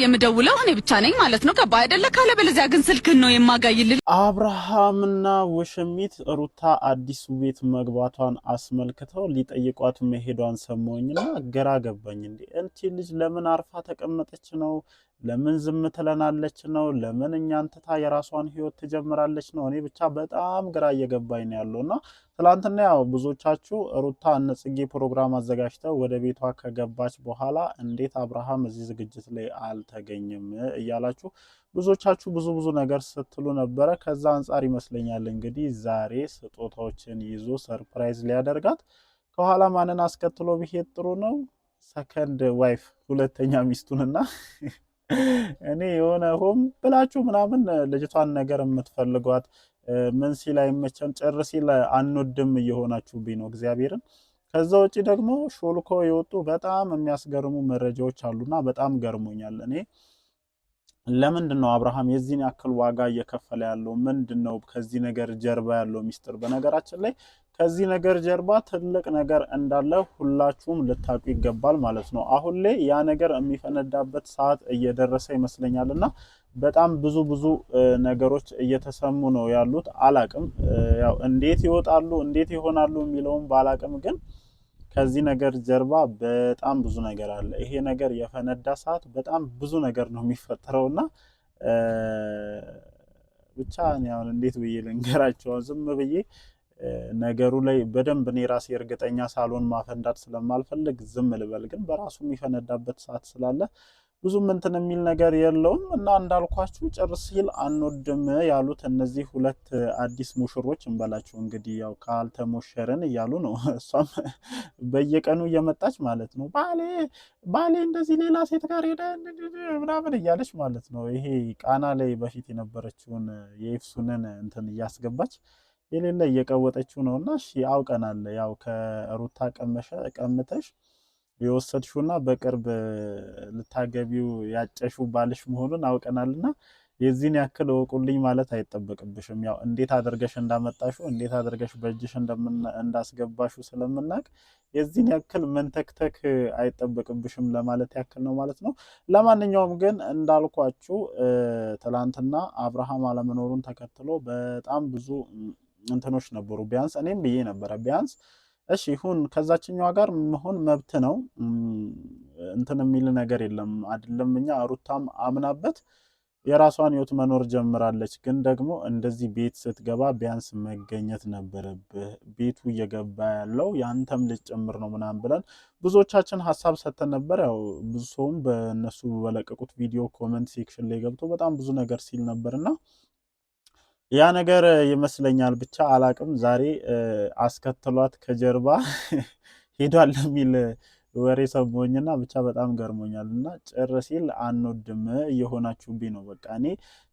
የምደውለው እኔ ብቻ ነኝ ማለት ነው። ገባ አይደለ? ካለበለዚያ ግን ስልክን ነው የማጋይልል። አብርሃምና ውሽሚት ሩታ አዲሱ ቤት መግባቷን አስመልክተው ሊጠይቋት መሄዷን ሰሞኝና ግራ ገባኝ። እንዴ እንቺ ልጅ ለምን አርፋ ተቀመጠች ነው? ለምን ዝም ትለናለች ነው? ለምን እኛን ትታ የራሷን ህይወት ትጀምራለች ነው? እኔ ብቻ በጣም ግራ እየገባኝ ነው ያለውና ትላንትና ያው ብዙዎቻችሁ ሩታ እነጽጌ ፕሮግራም አዘጋጅተው ወደ ቤቷ ከገባች በኋላ እንዴት አብርሃም እዚህ ዝግጅት ላይ አልተገኘም እያላችሁ ብዙዎቻችሁ ብዙ ነገር ስትሉ ነበረ። ከዛ አንፃር ይመስለኛል እንግዲህ ዛሬ ስጦታዎችን ይዞ ሰርፕራይዝ ሊያደርጋት ከኋላ ማንን አስከትሎ ቢሄድ ጥሩ ነው? ሰከንድ ዋይፍ ሁለተኛ ሚስቱንና እኔ የሆነ ሆም ብላችሁ ምናምን ልጅቷን ነገር የምትፈልጓት ምን ሲል አይመቸን ጭር ሲል አንወድም እየሆናችሁብኝ ነው እግዚአብሔርን። ከዛ ውጪ ደግሞ ሾልኮ የወጡ በጣም የሚያስገርሙ መረጃዎች አሉና በጣም ገርሞኛል። እኔ ለምንድነው አብርሃም የዚህን ያክል ዋጋ እየከፈለ ያለው? ምንድነው ከዚህ ነገር ጀርባ ያለው ሚስጥር? በነገራችን ላይ ከዚህ ነገር ጀርባ ትልቅ ነገር እንዳለ ሁላችሁም ልታውቁ ይገባል ማለት ነው። አሁን ላይ ያ ነገር የሚፈነዳበት ሰዓት እየደረሰ ይመስለኛልና በጣም ብዙ ነገሮች እየተሰሙ ነው ያሉት። አላቅም ያው እንዴት ይወጣሉ እንዴት ይሆናሉ የሚለውን ባላቅም ግን ከዚህ ነገር ጀርባ በጣም ብዙ ነገር አለ። ይሄ ነገር የፈነዳ ሰዓት በጣም ብዙ ነገር ነው የሚፈጠረውና ብቻ እኔ አሁን እንዴት ብዬ ልንገራቸው? ዝም ብዬ ነገሩ ላይ በደንብ እኔ ራሴ እርግጠኛ ሳልሆን ማፈንዳት ስለማልፈልግ ዝም ልበል። ግን በራሱ የሚፈነዳበት ሰዓት ስላለ ብዙም እንትን የሚል ነገር የለውም እና እንዳልኳችሁ ጭርስ ሲል አንወድም ያሉት እነዚህ ሁለት አዲስ ሙሽሮች እንበላችሁ እንግዲህ ያው ካልተሞሸረን እያሉ ነው። እሷም በየቀኑ እየመጣች ማለት ነው ባሌ እንደዚህ ሌላ ሴት ጋር ሄደ ምናምን እያለች ማለት ነው። ይሄ ቃና ላይ በፊት የነበረችውን የኤፍሱንን እንትን እያስገባች የሌለ እየቀወጠችው ነውና እሺ አውቀናል። ያው ከሩታ ቀምተሽ የወሰድሽውና በቅርብ ልታገቢው ያጨሽው ባልሽ መሆኑን አውቀናልና የዚህን ያክል ወቁልኝ ማለት አይጠበቅብሽም። ያው እንዴት አድርገሽ እንዳመጣሽው እንዴት አድርገሽ በእጅሽ እንዳስገባሽው ስለምናቅ የዚህን ያክል መንተክተክ አይጠበቅብሽም ለማለት ያክል ነው ማለት ነው። ለማንኛውም ግን እንዳልኳችሁ ትላንትና አብርሃም አለመኖሩን ተከትሎ በጣም ብዙ እንትኖች ነበሩ። ቢያንስ እኔም ብዬ ነበረ ቢያንስ እሺ ይሁን ከዛችኛዋ ጋር መሆን መብት ነው እንትን የሚል ነገር የለም አይደለም። እኛ ሩታም አምናበት የራሷን ህይወት መኖር ጀምራለች። ግን ደግሞ እንደዚህ ቤት ስትገባ ቢያንስ መገኘት ነበረብህ። ቤቱ እየገባ ያለው ያንተም ልጅ ጭምር ነው ምናምን ብለን ብዙዎቻችን ሀሳብ ሰጥተን ነበር። ያው ብዙ ሰውም በእነሱ በለቀቁት ቪዲዮ ኮመንት ሴክሽን ላይ ገብቶ በጣም ብዙ ነገር ሲል ነበርና ያ ነገር ይመስለኛል ብቻ አላቅም። ዛሬ አስከትሏት ከጀርባ ሄዷል የሚል ወሬ ሰሞኝና ብቻ በጣም ገርሞኛልና ጭር ሲል አንወድም እየሆናችሁብኝ ነው። በቃ እኔ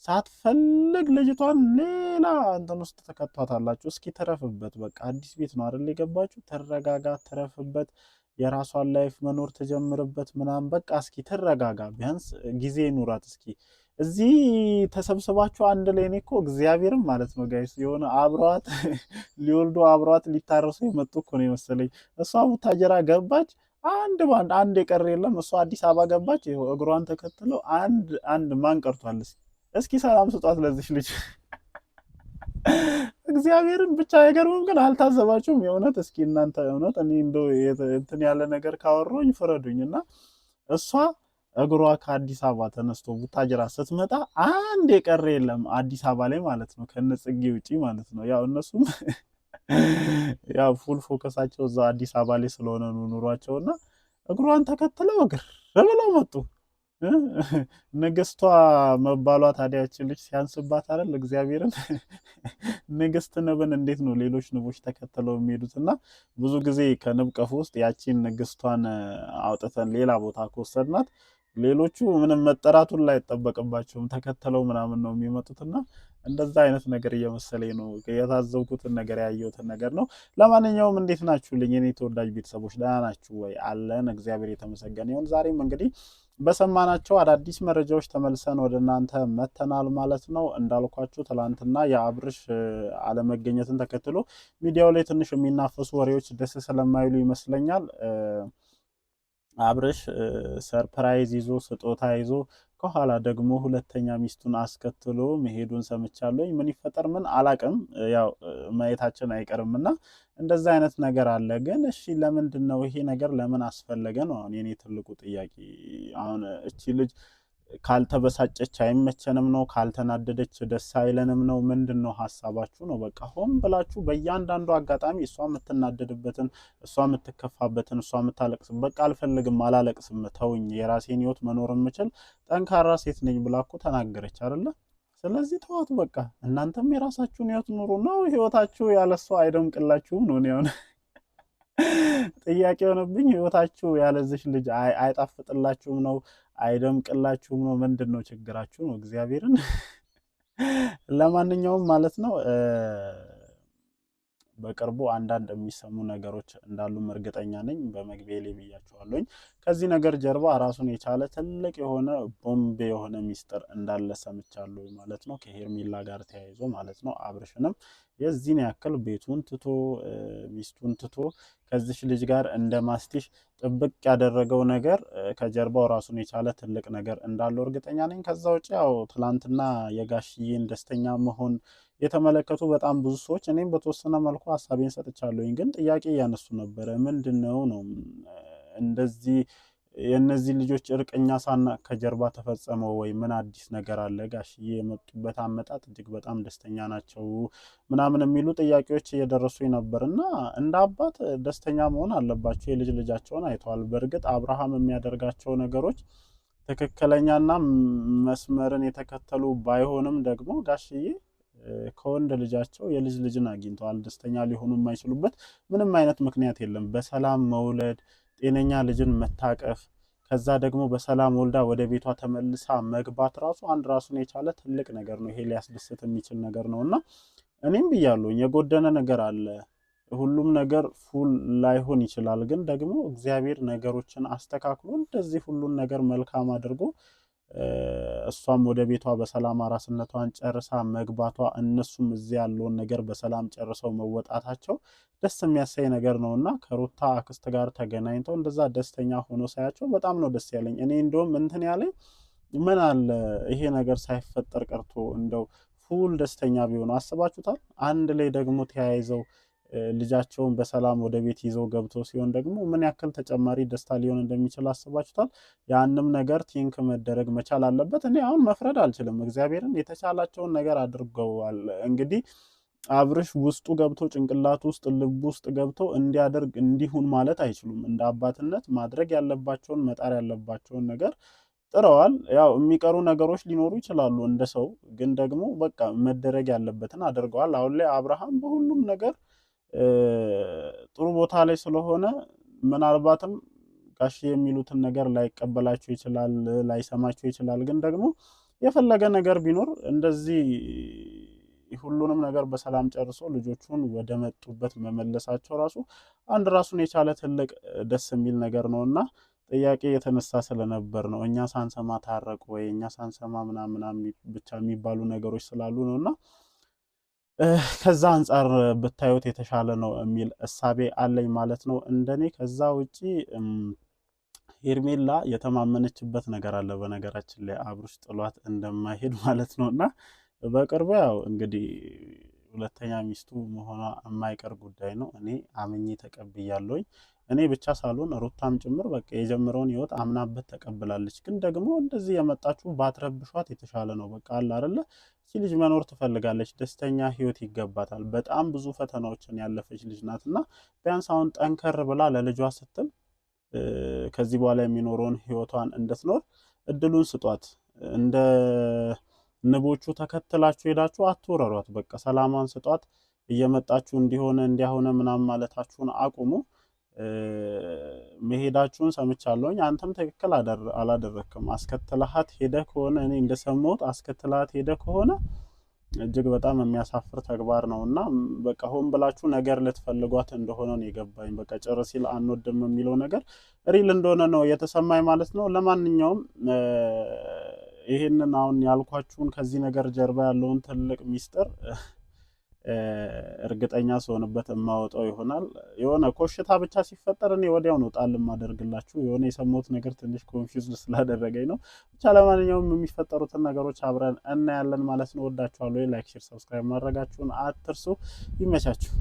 ሳትፈልግ ልጅቷን ሌላ እንትን ውስጥ ተከቷታላችሁ። እስኪ ተረፍበት። በቃ አዲስ ቤት ነው አይደል የገባችሁ? ተረጋጋ፣ ተረፍበት፣ የራሷን ላይፍ መኖር ተጀምርበት ምናምን። በቃ እስኪ ተረጋጋ፣ ቢያንስ ጊዜ ኑራት እስኪ እዚህ ተሰብስባችሁ አንድ ላይ እኔ እኮ እግዚአብሔርም ማለት ነው ጋይስ የሆነ አብሯት ሊወልዱ አብሯት ሊታረሱ የመጡ እኮ ነው የመሰለኝ። እሷ ቡታጀራ ገባች አንድ የቀረ የለም። እሷ አዲስ አበባ ገባች፣ ይኸው እግሯን ተከትለው አንድ ማን ቀርቷል? እስኪ ሰላም ስጧት ለዚህ ልጅ እግዚአብሔርን ብቻ አይገርምም? ግን አልታዘባችሁም? የእውነት እስኪ እናንተ እውነት እኔ እንደው እንትን ያለ ነገር ካወራሁኝ ፍረዱኝና እሷ እግሯ ከአዲስ አበባ ተነስቶ ቡታጅራ ስትመጣ አንድ የቀረ የለም አዲስ አበባ ላይ ማለት ነው፣ ከነጽጌ ውጪ ማለት ነው። ያው እነሱም ያው ፉል ፎከሳቸው እዛ አዲስ አበባ ላይ ስለሆነ ነው ኑሯቸውና እግሯን ተከትለው እግር ብለው መጡ። ንግስቷ መባሏ ታዲያችን ልጅ ሲያንስባት አይደል? እግዚአብሔርን ንግስት ንብን እንዴት ነው ሌሎች ንቦች ተከትለው የሚሄዱትና ብዙ ጊዜ ከንብ ቀፎ ውስጥ ያቺን ንግስቷን አውጥተን ሌላ ቦታ ከወሰድናት ሌሎቹ ምንም መጠራቱን ላይ አይጠበቅባቸውም ተከተለው ምናምን ነው የሚመጡትና እንደዛ አይነት ነገር እየመሰለኝ ነው። የታዘብኩትን ነገር ያየሁትን ነገር ነው። ለማንኛውም እንዴት ናችሁልኝ የኔ ተወዳጅ ቤተሰቦች? ደህና ናችሁ ወይ? አለን እግዚአብሔር የተመሰገነ ይሁን። ዛሬም እንግዲህ በሰማናቸው አዳዲስ መረጃዎች ተመልሰን ወደ እናንተ መተናል ማለት ነው። እንዳልኳችሁ ትላንትና የአብርሽ አለመገኘትን ተከትሎ ሚዲያው ላይ ትንሽ የሚናፈሱ ወሬዎች ደስ ስለማይሉ ይመስለኛል አብርሽ ሰርፕራይዝ ይዞ ስጦታ ይዞ ከኋላ ደግሞ ሁለተኛ ሚስቱን አስከትሎ መሄዱን ሰምቻለሁ። ምን ይፈጠር ምን አላቅም፣ ያው ማየታችን አይቀርምና እንደዛ አይነት ነገር አለ። ግን እሺ ለምንድን ነው ይሄ ነገር ለምን አስፈለገ ነው አሁን የኔ ትልቁ ጥያቄ። አሁን እቺ ልጅ ካልተበሳጨች አይመቸንም ነው? ካልተናደደች ደስ አይለንም ነው? ምንድነው ሐሳባችሁ ነው? በቃ ሆን ብላችሁ በእያንዳንዱ አጋጣሚ እሷ የምትናደድበትን፣ እሷ የምትከፋበትን፣ እሷ የምታለቅስበት በቃ አልፈልግም፣ አላለቅስም፣ ተውኝ፣ የራሴን ህይወት መኖር የምችል ጠንካራ ሴት ነኝ ብላ እኮ ተናገረች አይደለ? ስለዚህ ተዋቱ በቃ። እናንተም የራሳችሁን ህይወት ኑሩ ነው። ህይወታችሁ ያለሷ አይደምቅላችሁም ነው ነው ጥያቄ የሆነብኝ። ህይወታችሁ ያለዚች ልጅ አይጣፍጥላችሁም ነው? አይደምቅላችሁም ነው? ምንድነው ችግራችሁ ነው? እግዚአብሔርን ለማንኛውም ማለት ነው በቅርቡ አንዳንድ የሚሰሙ ነገሮች እንዳሉም እርግጠኛ ነኝ። በመግቢያ ላይ ብያቸዋለሁኝ። ከዚህ ነገር ጀርባ ራሱን የቻለ ትልቅ የሆነ ቦምብ የሆነ ሚስጥር እንዳለ ሰምቻለሁ ማለት ነው፣ ከሄርሜላ ጋር ተያይዞ ማለት ነው። አብርሽንም የዚህን ያክል ቤቱን ትቶ ሚስቱን ትቶ ከዚች ልጅ ጋር እንደ ማስቲሽ ጥብቅ ያደረገው ነገር ከጀርባው ራሱን የቻለ ትልቅ ነገር እንዳለው እርግጠኛ ነኝ። ከዛ ውጭ ያው ትላንትና የጋሽዬን ደስተኛ መሆን የተመለከቱ በጣም ብዙ ሰዎች፣ እኔም በተወሰነ መልኩ ሀሳቤን ሰጥቻለሁኝ፣ ግን ጥያቄ እያነሱ ነበረ። ምንድነው ነው እንደዚህ የእነዚህ ልጆች እርቅኛ ሳና ከጀርባ ተፈጸመው ወይ? ምን አዲስ ነገር አለ? ጋሽዬ የመጡበት አመጣጥ እጅግ በጣም ደስተኛ ናቸው ምናምን የሚሉ ጥያቄዎች እየደረሱ ነበር። እና እንደ አባት ደስተኛ መሆን አለባቸው። የልጅ ልጃቸውን አይተዋል። በእርግጥ አብርሃም የሚያደርጋቸው ነገሮች ትክክለኛና መስመርን የተከተሉ ባይሆንም ደግሞ ጋሽዬ ከወንድ ልጃቸው የልጅ ልጅን አግኝተዋል። ደስተኛ ሊሆኑ የማይችሉበት ምንም አይነት ምክንያት የለም። በሰላም መውለድ፣ ጤነኛ ልጅን መታቀፍ፣ ከዛ ደግሞ በሰላም ወልዳ ወደ ቤቷ ተመልሳ መግባት ራሱ አንድ ራሱን የቻለ ትልቅ ነገር ነው። ይሄ ሊያስደስት የሚችል ነገር ነው እና እኔም ብያለሁ የጎደነ ነገር አለ። ሁሉም ነገር ፉል ላይሆን ይችላል፣ ግን ደግሞ እግዚአብሔር ነገሮችን አስተካክሎ እንደዚህ ሁሉን ነገር መልካም አድርጎ እሷም ወደ ቤቷ በሰላም አራስነቷን ጨርሳ መግባቷ፣ እነሱም እዚህ ያለውን ነገር በሰላም ጨርሰው መወጣታቸው ደስ የሚያሳይ ነገር ነውና ከሩታ አክስት ጋር ተገናኝተው እንደዛ ደስተኛ ሆኖ ሳያቸው በጣም ነው ደስ ያለኝ። እኔ እንደውም እንትን ያለኝ ምን አለ ይሄ ነገር ሳይፈጠር ቀርቶ እንደው ፉል ደስተኛ ቢሆኑ አስባችሁታል? አንድ ላይ ደግሞ ተያይዘው ልጃቸውን በሰላም ወደ ቤት ይዘው ገብተው ሲሆን ደግሞ ምን ያክል ተጨማሪ ደስታ ሊሆን እንደሚችል አስባችሁታል? ያንም ነገር ቲንክ መደረግ መቻል አለበት። እኔ አሁን መፍረድ አልችልም። እግዚአብሔርን የተቻላቸውን ነገር አድርገዋል። እንግዲህ አብርሽ ውስጡ ገብቶ ጭንቅላት ውስጥ ልብ ውስጥ ገብቶ እንዲያደርግ እንዲሁን ማለት አይችሉም። እንደ አባትነት ማድረግ ያለባቸውን መጣር ያለባቸውን ነገር ጥረዋል። ያው የሚቀሩ ነገሮች ሊኖሩ ይችላሉ እንደ ሰው፣ ግን ደግሞ በቃ መደረግ ያለበትን አድርገዋል። አሁን ላይ አብርሃም በሁሉም ነገር ጥሩ ቦታ ላይ ስለሆነ ምናልባትም ጋሽ የሚሉትን ነገር ላይቀበላቸው ይችላል፣ ላይሰማቸው ይችላል። ግን ደግሞ የፈለገ ነገር ቢኖር እንደዚህ ሁሉንም ነገር በሰላም ጨርሶ ልጆቹን ወደ መጡበት መመለሳቸው ራሱ አንድ ራሱን የቻለ ትልቅ ደስ የሚል ነገር ነውና ጥያቄ የተነሳ ስለነበር ነው። እኛ ሳንሰማ ታረቁ ወይ እኛ ሳንሰማ ምናምን ብቻ የሚባሉ ነገሮች ስላሉ ነውና ከዛ አንፃር ብታዩት የተሻለ ነው የሚል እሳቤ አለኝ ማለት ነው እንደኔ። ከዛ ውጪ ሄርሜላ የተማመነችበት ነገር አለ በነገራችን ላይ አብርሽ ጥሏት እንደማይሄድ ማለት ነውና በቅርቡ ያው እንግዲህ ሁለተኛ ሚስቱ መሆኗ የማይቀር ጉዳይ ነው። እኔ አምኜ ተቀብያለሁኝ። እኔ ብቻ ሳልሆን ሩታም ጭምር በቃ የጀመረውን ህይወት አምናበት ተቀብላለች። ግን ደግሞ እንደዚህ የመጣችሁ ባትረብሿት የተሻለ ነው። በቃ አለ አይደለ እቺ ልጅ መኖር ትፈልጋለች፣ ደስተኛ ህይወት ይገባታል። በጣም ብዙ ፈተናዎችን ያለፈች ልጅ ናትና ቢያንስ አሁን ጠንከር ብላ ለልጇ ስትል ከዚህ በኋላ የሚኖረውን ህይወቷን እንድትኖር እድሉን ስጧት። እንደ ንቦቹ ተከትላችሁ ሄዳችሁ አትወረሯት። በቃ ሰላማን ስጧት። እየመጣችሁ እንዲሆነ እንዲያሆነ ምናምን ማለታችሁን አቁሙ። መሄዳችሁን ሰምቻለሁኝ። አንተም ትክክል አላደረክም። አስከትለሃት ሄደ ከሆነ እኔ እንደሰማሁት አስከትለሃት ሄደ ከሆነ እጅግ በጣም የሚያሳፍር ተግባር ነውና በቃ ሆን ብላችሁ ነገር ልትፈልጓት እንደሆነ ነው የገባኝ። በቃ ጭር ሲል አንወድም የሚለው ነገር ሪል እንደሆነ ነው የተሰማኝ ማለት ነው። ለማንኛውም ይሄንን አሁን ያልኳችሁን ከዚህ ነገር ጀርባ ያለውን ትልቅ ሚስጥር እርግጠኛ ስሆንበት የማወጣው ይሆናል። የሆነ ኮሽታ ብቻ ሲፈጠር እኔ ወዲያው ነው ጣል ማደርግላችሁ። የሆነ የሰማሁት ነገር ትንሽ ኮንፊውዝድ ስላደረገኝ ነው። ብቻ ለማንኛውም የሚፈጠሩትን ነገሮች አብረን እናያለን ማለት ነው። ወዳችኋለሁ። ላይክ፣ ሼር፣ ሰብስክራይብ ማድረጋችሁን አትርሱ። ይመቻችሁ።